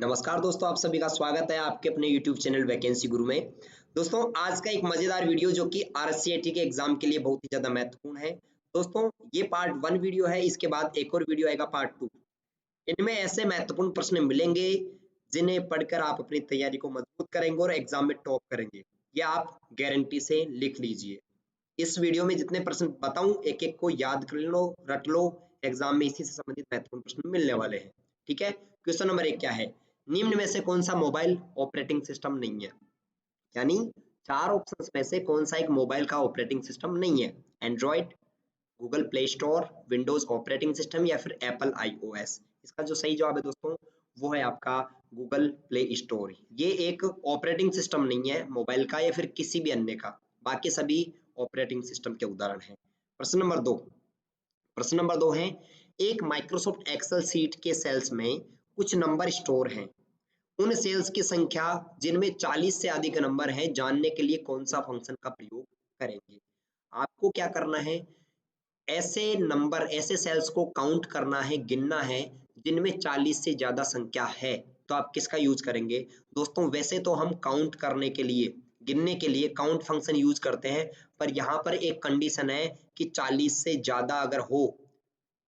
नमस्कार दोस्तों, आप सभी का स्वागत है आपके अपने YouTube चैनल वैकेंसी गुरु में। दोस्तों, आज का एक मजेदार वीडियो जो कि आरसीआईटी के एग्जाम के लिए बहुत ही ज्यादा महत्वपूर्ण है। दोस्तों, ये पार्ट 1 वीडियो है, इसके बाद एक और वीडियो आएगा पार्ट 2। इनमें ऐसे महत्वपूर्ण प्रश्न मिलेंगे जिन्हें पढ़कर आप अपनी तैयारी को मजबूत करेंगे और एग्जाम में टॉप करेंगे। ये आप गारंटी से लिख लीजिए। इस वीडियो में जितने प्रश्न बताऊं, एक एक को याद कर लो, रट लो। एग्जाम में इसी से संबंधित महत्वपूर्ण प्रश्न मिलने वाले हैं। ठीक है। क्वेश्चन नंबर 1 क्या है? निम्न में से कौन सा मोबाइल ऑपरेटिंग सिस्टम नहीं है? यानी 4 ऑप्शंस में से कौन सा एक मोबाइल का ऑपरेटिंग सिस्टम नहीं है? Android, Google play store, Windows operating system या फिर एप्पल आईओएस। इसका जो सही जवाब है दोस्तों, वो है आपका गूगल प्ले स्टोर। ये एक ऑपरेटिंग सिस्टम नहीं है मोबाइल का या फिर किसी भी अन्य का, बाकी सभी ऑपरेटिंग सिस्टम के उदाहरण हैं। प्रश्न नंबर 2 है, एक माइक्रोसॉफ्ट एक्सेल सीट के सेल्स में कुछ नंबर स्टोर हैं। उन सेल्स की संख्या जिनमें 40 से अधिक नंबर हैं जानने के लिए कौन सा फंक्शन का प्रयोग करेंगे? आपको क्या करना है? ऐसे नंबर, ऐसे सेल्स को काउंट करना है, गिनना है जिनमें 40 से ज्यादा संख्या है। तो आप किसका यूज करेंगे? दोस्तों, वैसे तो हम काउंट करने के लिए, गिनने के लिए काउंट फंक्शन यूज करते हैं, पर यहाँ पर एक कंडीशन है कि 40 से ज्यादा अगर हो,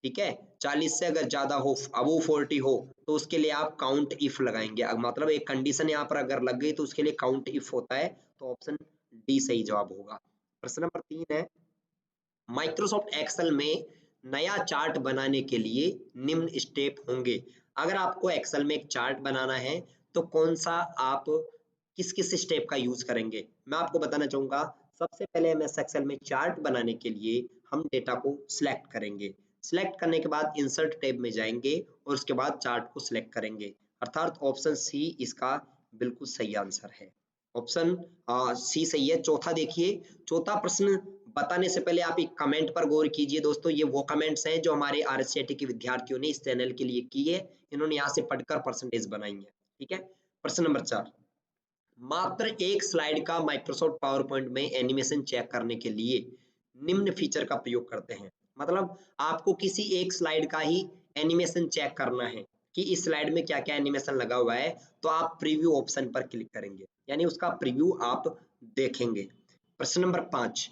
ठीक है, 40 से अगर ज्यादा हो, अबो 40 हो, तो उसके लिए आप काउंट इफ लगाएंगे। मतलब एक कंडीशन यहाँ पर अगर लग गई तो उसके लिए काउंट इफ होता है। तो ऑप्शन डी सही जवाब होगा। प्रश्न नंबर 3 है, माइक्रोसॉफ्ट एक्सेल में नया चार्ट बनाने के लिए निम्न स्टेप होंगे। अगर आपको एक्सेल में एक चार्ट बनाना है तो कौन सा आप किस किस स्टेप का यूज करेंगे? मैं आपको बताना चाहूंगा। सबसे पहले एमएस एक्सेल में चार्ट बनाने के लिए हम डेटा को सिलेक्ट करेंगे। सिलेक्ट करने के बाद इंसर्ट टैब में जाएंगे और उसके बाद चार्ट को सिलेक्ट करेंगे। अर्थात ऑप्शन सी इसका बिल्कुल सही आंसर है। ऑप्शन सी सही है। चौथा देखिए, चौथा प्रश्न बताने से पहले आप एक कमेंट पर गौर कीजिए। दोस्तों, ये वो कमेंट्स हैं जो हमारे आरसीआईटी के विद्यार्थियों ने इस चैनल के लिए किए। इन्होंने यहाँ से पढ़कर परसेंटेज बनाई है। ठीक है। प्रश्न नंबर 4, मात्र एक स्लाइड का माइक्रोसॉफ्ट पावर पॉइंट में एनिमेशन चेक करने के लिए निम्न फीचर का प्रयोग करते हैं। मतलब आपको किसी एक स्लाइड का ही एनिमेशन चेक करना है कि इस स्लाइड में क्या क्या एनिमेशन लगा हुआ है, तो आप प्रीव्यू ऑप्शन पर क्लिक करेंगे, यानी उसका प्रीव्यू आप देखेंगे। प्रश्न नंबर 5,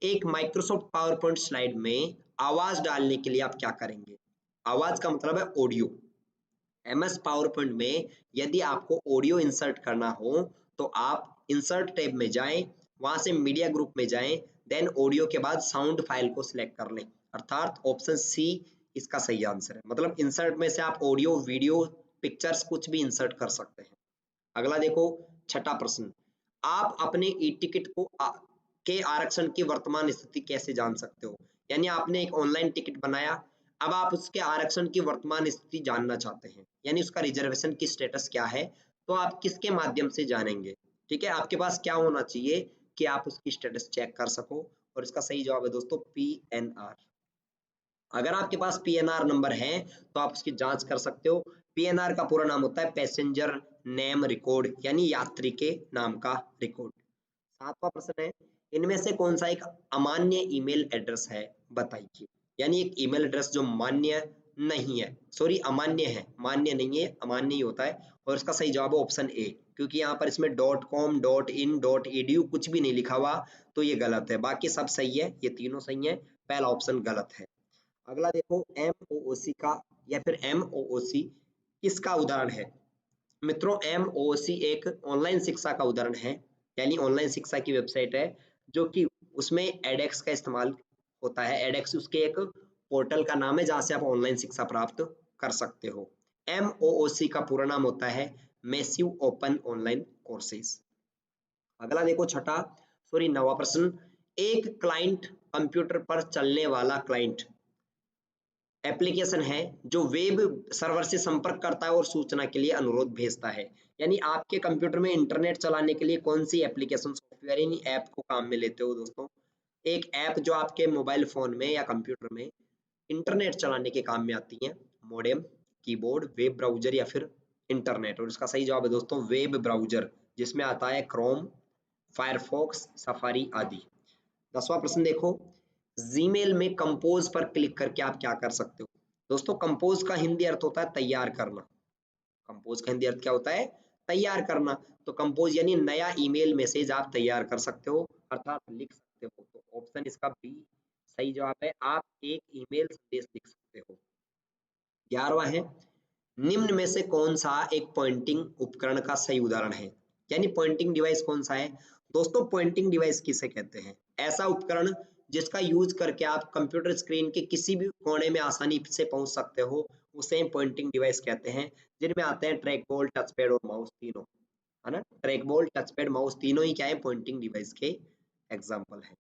एक माइक्रोसॉफ्ट पावर पॉइंट स्लाइड में आवाज डालने के लिए आप क्या करेंगे? आवाज का मतलब है ऑडियो। एमएस पावर पॉइंट में यदि आपको ऑडियो इंसर्ट करना हो तो आप इंसर्ट टैब में जाएं, वहां से मीडिया ग्रुप में जाएं, देन ऑडियो के बाद साउंड फाइल को सिलेक्ट कर लें। अर्थात ऑप्शन सी इसका सही आंसर है। मतलब इंसर्ट में से आप ऑडियो, वीडियो, पिक्चर्स कुछ भी इंसर्ट कर सकते हैं। अगला देखो, छठा प्रश्न, आप अपने ई टिकट के आरक्षण की वर्तमान स्थिति कैसे जान सकते हो? यानी आपने एक ऑनलाइन टिकट बनाया, अब आप उसके आरक्षण की वर्तमान स्थिति जानना चाहते हैं, यानी उसका रिजर्वेशन की स्टेटस क्या है, तो आप किसके माध्यम से जानेंगे? ठीक है, आपके पास क्या होना चाहिए कि आप उसकी स्टेटस चेक कर सको, और इसका सही जवाब है दोस्तों पीएनआर। अगर आपके पास पीएनआर नंबर है तो आप उसकी जांच कर सकते हो। पीएनआर का पूरा नाम होता है पैसेंजर नेम रिकॉर्ड, यानी यात्री के नाम का रिकॉर्ड। 7वां प्रश्न है, इनमें से कौन सा एक अमान्य ईमेल एड्रेस है? बताइए। यानी एक ईमेल एड्रेस जो मान्य नहीं है, सॉरी अमान्य है, मान्य नहीं है, अमान्य ही होता है। और इसका सही जवाब है ऑप्शन ए, क्योंकि यहाँ पर इसमें .com, .in, .edu कुछ भी नहीं लिखा हुआ, तो ये गलत है। बाकी सब सही है, ये तीनों सही है, पहला ऑप्शन गलत है। अगला देखो, एमओओसी का या फिर एमओओसी किसका उदाहरण है? मित्रों, एमओओसी एक ऑनलाइन शिक्षा का उदाहरण है, यानी ऑनलाइन शिक्षा की वेबसाइट है जो कि उसमें एडेक्स का इस्तेमाल होता है। एडेक्स उसके एक पोर्टल का नाम है जहां से आप ऑनलाइन शिक्षा प्राप्त कर सकते हो। एमओओसी का पूरा नाम होता है मैसिव ओपन ऑनलाइन कोर्सेज। अगला देखो, छठा, सॉरी 9वां प्रश्न, एक क्लाइंट कंप्यूटर पर चलने वाला क्लाइंट एप्लीकेशन है जो वेब सर्वर से संपर्क करता है और सूचना के लिए अनुरोध भेजता है। यानी आपके कंप्यूटर में इंटरनेट चलाने के लिए कौन सी एप्लीकेशन, सॉफ्टवेयर, यानी ऐप को काम में लेते हो दोस्तों? एक ऐप जो आपके मोबाइल फोन में या कंप्यूटर में इंटरनेट चलाने के काम में आती है। मॉडेम, कीबोर्ड, वेब ब्राउजर या फिर इंटरनेट। और इसका सही जवाब है दोस्तों वेब ब्राउजर, जिसमें आता है क्रोम, फायरफॉक्स, सफारी आदि। 10वां प्रश्न देखो, जीमेल में कंपोज पर क्लिक करके आप क्या कर सकते हो? दोस्तों, कंपोज का हिंदी अर्थ होता है तैयार करना। कंपोज का हिंदी अर्थ क्या होता है? तैयार करना। तो कंपोज यानी नया ईमेल मैसेज आप तैयार कर सकते हो, अर्थात लिख सकते हो। तो ऑप्शन इसका बी सही जवाब है, आप एक ईमेल संदेश लिख सकते हो। 11वां है, निम्न में से कौन सा एक पॉइंटिंग उपकरण का सही उदाहरण है? यानी पॉइंटिंग डिवाइस कौन सा है? दोस्तों पॉइंटिंग डिवाइस किसे कहते हैं? ऐसा उपकरण जिसका यूज करके आप कंप्यूटर स्क्रीन के किसी भी कोने में आसानी से पहुंच सकते हो, उसे पॉइंटिंग डिवाइस कहते हैं। जिनमें आते हैं ट्रैक बॉल, टच पैड और माउस तीनों, है ना। Track ball, touch pad, mouse तीनों ही क्या है? पॉइंटिंग डिवाइस के एग्जाम्पल है।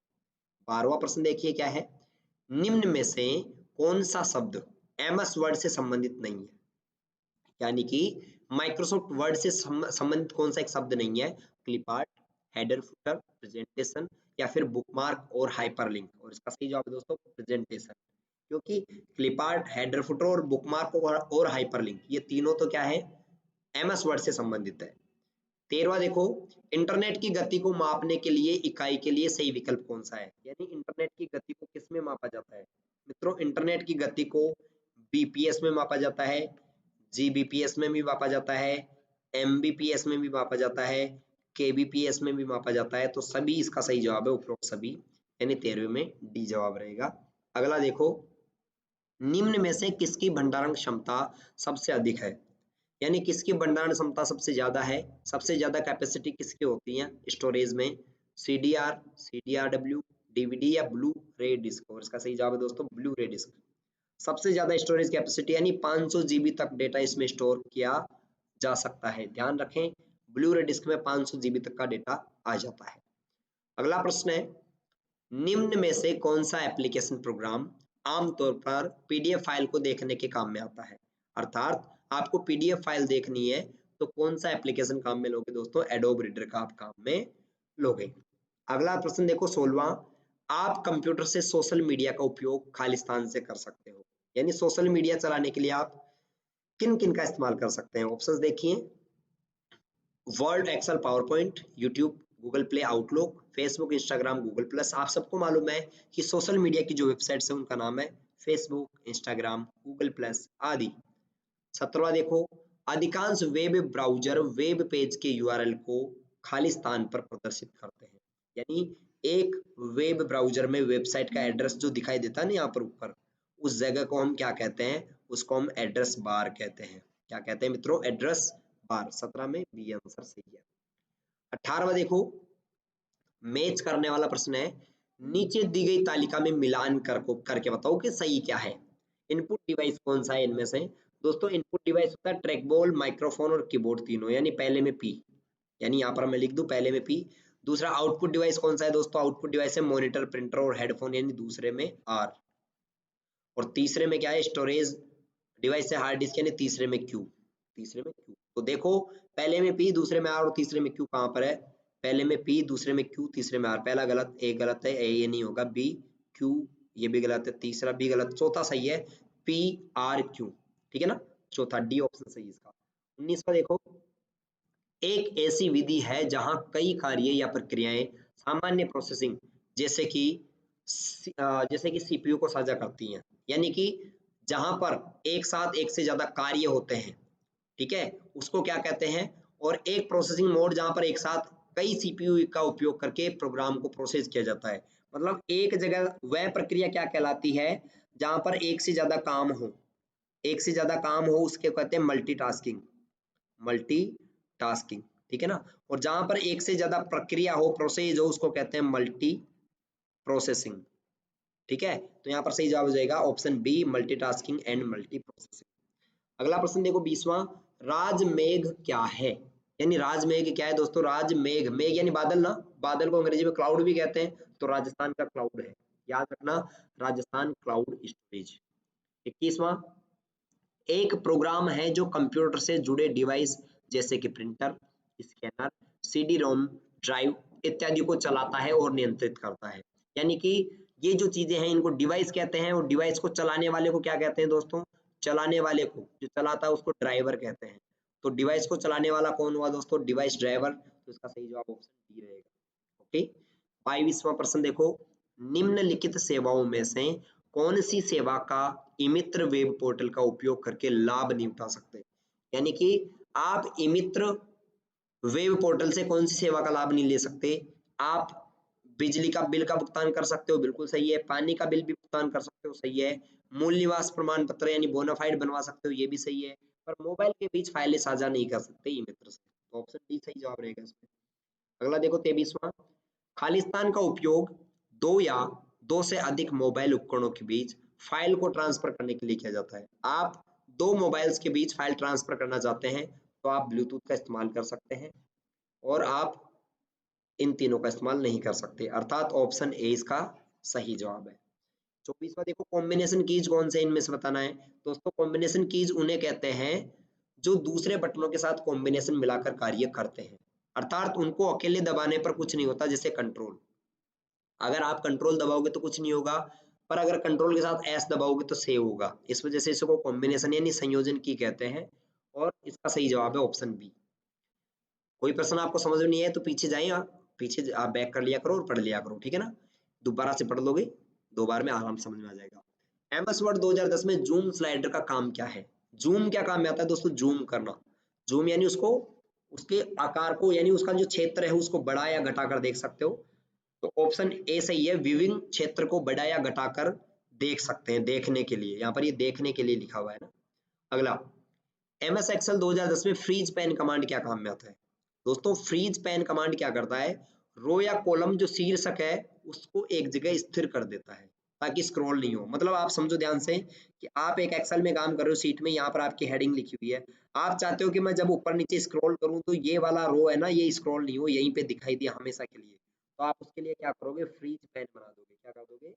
12वां प्रश्न देखिए क्या है, निम्न में से कौन सा शब्द एमएस वर्ड से संबंधित नहीं है? यानी कि माइक्रोसॉफ्ट वर्ड से संबंधित कौन सा एक शब्द नहीं है? क्लिपआर्ट, हेडर फुटर, प्रेजेंटेशन या फिर बुकमार्क और हाइपरलिंक। और इसका सही जवाब है दोस्तों प्रेजेंटेशन, क्योंकि क्लिपआर्ट, हेडर फुटर और बुकमार्क और हाइपरलिंक ये तीनों तो क्या है? एमएस वर्ड से संबंधित है। 13वां देखो, इंटरनेट की गति को मापने के लिए इकाई के लिए सही विकल्प कौन सा है? यानी इंटरनेट की गति को किस में मापा जाता है? मित्रों इंटरनेट की गति को बीपीएस में मापा जाता है, जीबीपीएस में भी मापा जाता है, एमबीपीएस में भी मापा जाता है, केबीपीएस में भी मापा जाता है। तो सभी इसका सही जवाब है, उपरोक्त सभी, यानी 13वें में डी जवाब रहेगा। अगला देखो, निम्न में से किसकी भंडारण क्षमता सबसे अधिक है? यानी किसकी भंडारण क्षमता सबसे ज्यादा है? सबसे ज्यादा कैपेसिटी किसकी होती है स्टोरेज में? सीडीआर, सीडीआरडब्ल्यू, डीवीडी या ब्लू रे डिस्क? और इसका सही जवाब है दोस्तों ब्लू रे डिस्क। सबसे ज्यादा स्टोरेज कैपेसिटी यानी 500 जीबी तक डेटा इसमें स्टोर किया जा सकता है। ध्यान रखें, ब्लू रे डिस्क में 500 जीबी तक का डेटा आ जाता है। अगला प्रश्न है, निम्न में से कौन सा एप्लीकेशन प्रोग्राम आमतौर पर पीडीएफ फाइल को देखने के काम में आता है? अर्थात आपको पीडीएफ फाइल देखनी है तो कौन सा एप्लीकेशन काम में लोगे दोस्तों? एडोब रीडर का आप काम में लोगे। अगला प्रश्न देखो 16वां, आप कंप्यूटर से सोशल मीडिया का उपयोग खालिस्तान से कर सकते हो। यानी सोशल मीडिया चलाने के लिए आप किन किन का इस्तेमाल कर सकते हैं? ऑप्शंस देखिए, Word, Excel, PowerPoint, YouTube, Google Play, Outlook, Facebook, Instagram, Google Plus. आप सबको मालूम है कि सोशल मीडिया की जो वेबसाइट्स है उनका नाम है फेसबुक, इंस्टाग्राम, गूगल प्लस आदि। 17वां देखो, अधिकांश वेब ब्राउजर वेब पेज के यूआरएल को खालिस्तान पर प्रदर्शित करते हैं। यानी एक वेब ब्राउजर में वेबसाइट का एड्रेस जो दिखाई देता है ना यहाँ पर ऊपर, उस जगह को हम क्या कहते हैं? उसको हम एड्रेस बार कहते हैं। क्या कहते हैं मित्रों? Address bar. 17 में बी आंसर सही है। 18वां देखो, मैच करने वाला प्रश्न है, नीचे दी गई तालिका में मिलान करके बताओ कि सही क्या है। इनपुट डिवाइस कौन सा है इनमें से? दोस्तों इनपुट डिवाइस होता है ट्रैक बॉल, माइक्रोफोन और कीबोर्ड तीनों, यानी पहले में पी, यानी यहाँ पर मैं लिख दूं पहले में पी। दूसरा आउटपुट डिवाइस कौन सा है दोस्तों? आउटपुट डिवाइस है मॉनिटर, प्रिंटर और हेडफोन, यानी दूसरे में आर। और तीसरे में क्या है? स्टोरेज डिवाइस है हार्ड डिस्क, यानी तीसरे में क्यू, तीसरे में क्यू। तो देखो पहले में पी, दूसरे में आर और तीसरे में क्यू कहाँ पर है? पहले में पी, दूसरे में क्यू, तीसरे में आर। पहला गलत, ए गलत है, ए ये नहीं होगा, बी क्यू ये भी गलत है, तीसरा भी गलत, चौथा सही है पी आर क्यू, ठीक है ना। चौथा डी ऑप्शन सही है इसका। 19वां देखो, एक ऐसी विधि है जहां कई कार्य या प्रक्रियाएं सामान्य प्रोसेसिंग जैसे कि सीपीयू को साझा करती हैं। यानी कि जहां पर एक साथ एक से ज्यादा कार्य होते हैं, ठीक है, उसको क्या कहते हैं? और एक प्रोसेसिंग मोड जहां पर एक साथ कई सीपीयू का उपयोग करके प्रोग्राम को प्रोसेस किया जाता है। मतलब एक जगह वह प्रक्रिया क्या कहलाती है जहां पर एक से ज्यादा काम हो, एक से ज्यादा काम हो उसके कहते हैं मल्टीटास्किंग, मल्टीटास्किंग, ठीक है ना। और जहां पर एक से ज्यादा प्रक्रिया हो, प्रोसेस हो, उसको कहते हैं मल्टी प्रोसेसिंग, ठीक है। तो यहाँ पर सही जवाब हो जाएगा option B, multitasking and multiprocessing. अगला प्रश्न देखो 20वां, राजमेघ क्या है? यानी राजमेघ क्या है दोस्तों? राजमेघ, मेघ यानी बादल ना, बादल को अंग्रेजी में क्लाउड भी कहते हैं, तो राजस्थान का क्लाउड है, याद रखना, राजस्थान क्लाउड स्टोरेज। 21वां, एक प्रोग्राम है जो कंप्यूटर से जुड़े डिवाइस जैसे कि printer, scanner, CD ROM drive इत्यादि को चलाता है और नियंत्रित करता है। यानी कि ये जो चीजें हैं इनको डिवाइस कहते हैं, और डिवाइस को चलाने वाले को क्या कहते हैं दोस्तों? चलाने वाले को, जो चलाता है उसको ड्राइवर कहते हैं। तो डिवाइस को चलाने वाला कौन हुआ दोस्तों? Device driver. तो इसका सही जवाब ऑप्शन डी रहेगा। ओके, 22वां प्रश्न देखो, निम्नलिखित सेवाओं में से कौन सी सेवा का ई-मित्र वेब पोर्टल का उपयोग करके लाभ नहीं उठा सकते? यानी कि आप ई-मित्र वेब पोर्टल से कौन सी सेवा का लाभ नहीं ले सकते? आप बिजली का बिल का भुगतान कर सकते हो, बिल्कुल सही है। पानी का बिल भी भुगतान कर सकते हो, सही है। मूल निवास प्रमाण पत्र यानी बोनाफाइड बनवा सकते हो, ये भी सही है। पर मोबाइल के बीच फाइलें साझा नहीं कर सकते ई मित्र से, तो ऑप्शन डी सही जवाब रहेगा इसमें। अगला देखो 23वां, खालिस्तान का उपयोग दो या दो से अधिक मोबाइल उपकरणों के बीच फाइल को ट्रांसफर करने के लिए किया जाता है। आप दो मोबाइल्स के बीच फाइल ट्रांसफर करना चाहते हैं तो आप ब्लूटूथ का इस्तेमाल कर सकते हैं, और आप इन तीनों का इस्तेमाल नहीं कर सकते, अर्थात ऑप्शन ए इसका सही जवाब है। 24वां देखो, कॉम्बिनेशन कीज कौन से इनमें से बताना है। दोस्तों कॉम्बिनेशन कीज उन्हें कहते हैं जो दूसरे बटनों के साथ कॉम्बिनेशन मिलाकर कार्य करते हैं, अर्थात उनको अकेले दबाने पर कुछ नहीं होता, जैसे कंट्रोल। अगर आप कंट्रोल दबाओगे तो कुछ नहीं होगा, पर अगर कंट्रोल के साथ एस दबाओगे तो सेव होगा। इस वजह से इसको कॉम्बिनेशन यानी संयोजन की कहते हैं, और इसका सही जवाब है ऑप्शन बी। कोई प्रश्न आपको समझ में नहीं है तो पीछे जाइए, आप पीछे आप बैक कर लिया करो और पढ़ लिया करो, ठीक है ना। दोबारा से पढ़ लोगे, 2 बार में आराम समझ में आ जाएगा। एमएस वर्ड 2010 में जूम स्लाइडर का काम क्या है? जूम क्या काम में आता है दोस्तों? जूम करना। जूम यानी उसको, उसके आकार को यानी उसका जो क्षेत्र है उसको बढ़ा या घटा कर देख सकते हो, तो ऑप्शन ए सही है। विविंग क्षेत्र को बढ़ा या घटाकर देख सकते हैं, देखने के लिए, यहाँ पर ये देखने के लिए लिखा हुआ है ना। अगला, एमएस एक्सेल 2010 में फ्रीज पैन कमांड क्या काम में आता है? दोस्तों फ्रीज पैन कमांड क्या करता है, रो या कॉलम जो शीर्षक है उसको एक जगह स्थिर कर देता है ताकि स्क्रॉल नहीं हो। मतलब आप समझो ध्यान से कि आप एक एक्सेल में काम कर रहे हो, सीट में यहाँ पर आपकी हेडिंग लिखी हुई है, आप चाहते हो कि मैं जब ऊपर नीचे स्क्रॉल करूं तो ये वाला रो है ना, ये स्क्रॉल नहीं हो, यहीं पे दिखाई दिया हमेशा के लिए, तो आप उसके लिए क्या करोगे, फ्रीज पैन बना दोगे। क्या कर दोगे?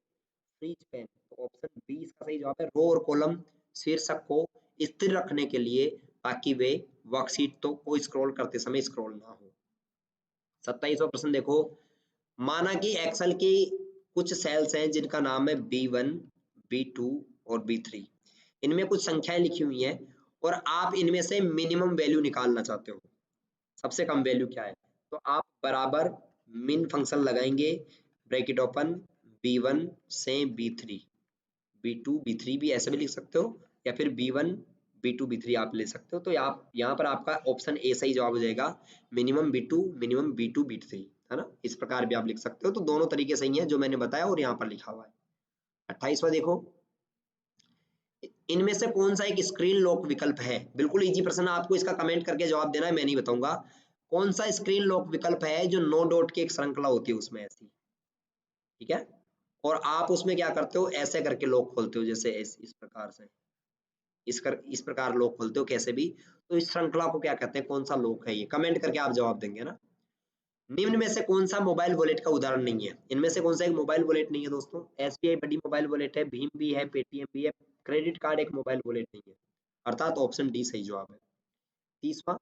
Freeze pane. तो ऑप्शन बी इसका सही जवाब है। रो और कॉलम शीर्षक को स्थिर रखने के लिए, ताकि वे वर्कशीट तो को स्क्रॉल करते समय स्क्रॉल ना हो। 27वां प्रश्न देखो, माना कि एक्सेल की कुछ सेल्स हैं जिनका नाम है B1, B2 और B3। इनमें कुछ संख्याएं लिखी हुई हैं और आप इनमें से मिनिमम वैल्यू निकालना चाहते हो, सबसे कम वैल्यू क्या है। तो आप बराबर मिन फंक्शन लगाएंगे, ब्रैकेट ओपन, B1 से B3, B2 B3 भी ऐसे भी लिख सकते हो, या फिर B1 B2 B3 आप ले सकते हो। तो आप यहाँ पर आपका ऑप्शन ए सही जवाब हो जाएगा, minimum B2 minimum B2 B3, है ना। इस प्रकार भी आप लिख सकते हो, तो दोनों तरीके सही हैं जो मैंने बताया और यहाँ पर लिखा हुआ है। 28वां देखो, इनमें से कौन सा एक स्क्रीन लॉक विकल्प है? बिल्कुल इजी प्रश्न, आपको इसका कमेंट करके जवाब देना है, मैं नहीं बताऊंगा। कौन सा स्क्रीन लॉक विकल्प है जो 9 डॉट की एक श्रृंखला होती है उसमें ऐसी, ठीक है, और आप उसमें क्या करते हो, ऐसे करके लॉक खोलते हो, जैसे इस प्रकार से, इस प्रकार लॉक खोलते हो कैसे भी। तो इस श्रृंखला को क्या कहते हैं, कौन सा लॉक है ये, कमेंट करके आप जवाब देंगे ना। निम्न में से कौन सा मोबाइल वॉलेट का उदाहरण नहीं है? इनमें से कौन सा एक मोबाइल वॉलेट नहीं है दोस्तों? एसबीआई बड़ी मोबाइल वॉलेट है, भीम भी है, पेटीएम भी है, क्रेडिट कार्ड एक मोबाइल वॉलेट नहीं है, अर्थात ऑप्शन डी सही जवाब है। 30वां,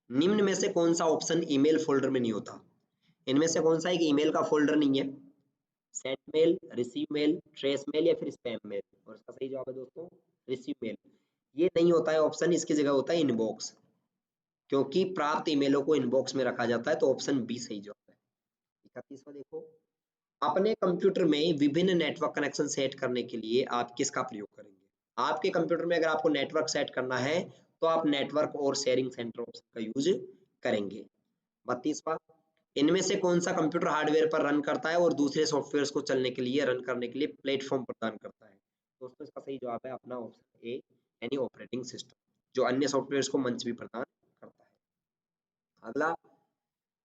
निम्न में से कौन सा ऑप्शन ईमेल फोल्डर में नहीं होता? इनमें से कौन सा एक ईमेल का फोल्डर नहीं है? Send mail, receive mail, trace mail या फिर स्पैम मेल, और इसका सही जवाब है दोस्तों रिसीव मेल। ये नहीं होता है ऑप्शन, इसकी जगह होता है इनबॉक्स, क्योंकि प्राप्त ईमेलों को इनबॉक्स में रखा जाता है, तो ऑप्शन बी सही जवाब है। 31वां देखो, अपने कंप्यूटर में विभिन्न नेटवर्क कनेक्शन सेट करने के लिए आप किसका प्रयोग करेंगे? आपके कंप्यूटर में अगर आपको नेटवर्क सेट करना है तो आप नेटवर्क और शेयरिंग सेंटर ऑप्शन का यूज करेंगे। 32वां, इनमें से कौन सा कंप्यूटर हार्डवेयर पर रन करता है और दूसरे सॉफ्टवेयर को चलने के लिए रन करने के लिए प्लेटफॉर्म प्रदान करता है? दोस्तों इसका सही जवाब है अपना ऑप्शन ए, यानी ऑपरेटिंग सिस्टम, जो अन्य सॉफ्टवेयर को मंच भी प्रदान करता है। अगला,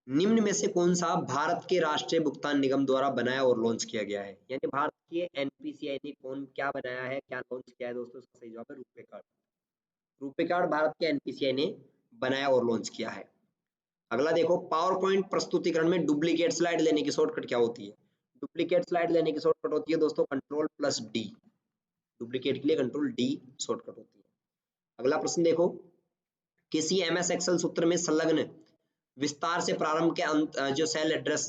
निम्न में से कौन सा भारत के राष्ट्रीय भुगतान निगम द्वारा बनाया और लॉन्च किया गया है? यानी भारत के एनपीसीआई ने कौन क्या बनाया है, क्या लॉन्च किया है? दोस्तों इसका सही जवाब है रुपे कार्ड। रुपे कार्ड भारत के एनपीसीआई ने बनाया और लॉन्च किया है। अगला देखो, पावर पॉइंट प्रस्तुतिकरण में डुप्लीकेट स्लाइड लेने की शॉर्टकट क्या होती है? डुप्लीकेट स्लाइड लेने की शॉर्टकट होती है दोस्तों कंट्रोल+D। डुप्लीकेट के लिए कंट्रोल D शॉर्टकट होती है। अगला प्रश्न देखो, किसी एमएस एक्सेल सूत्र में संलग्न विस्तार से प्रारंभ के अंत जो सेल एड्रेस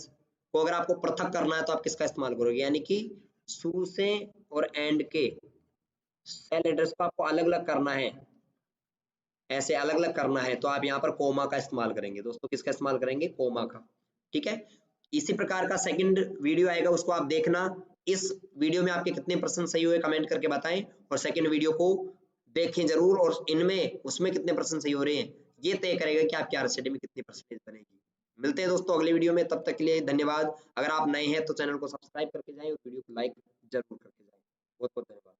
को अगर आपको पृथक करना है तो आप किसका इस्तेमाल करोगे? यानी कि शुरू से और एंड के सेल एड्रेस को आपको अलग अलग करना है, ऐसे अलग अलग करना है, तो आप यहाँ पर कोमा का इस्तेमाल करेंगे। दोस्तों किसका इस्तेमाल करेंगे? कोमा का, ठीक है। इसी प्रकार का सेकंड वीडियो आएगा, उसको आप देखना। इस वीडियो में आपके कितने प्रश्न सही हुए कमेंट करके बताएं, और सेकंड वीडियो को देखें जरूर और इनमें उसमें कितने परसेंट सही हो रहे हैं, ये तय करेगा कि आपकी आरएसटी में कितनी परसेंटेज बनेगी। मिलते हैं दोस्तों अगले वीडियो में, तब तक के लिए धन्यवाद। अगर आप नए हैं तो चैनल को सब्सक्राइब करके जाएं और वीडियो को लाइक जरूर करके जाएं। बहुत बहुत धन्यवाद।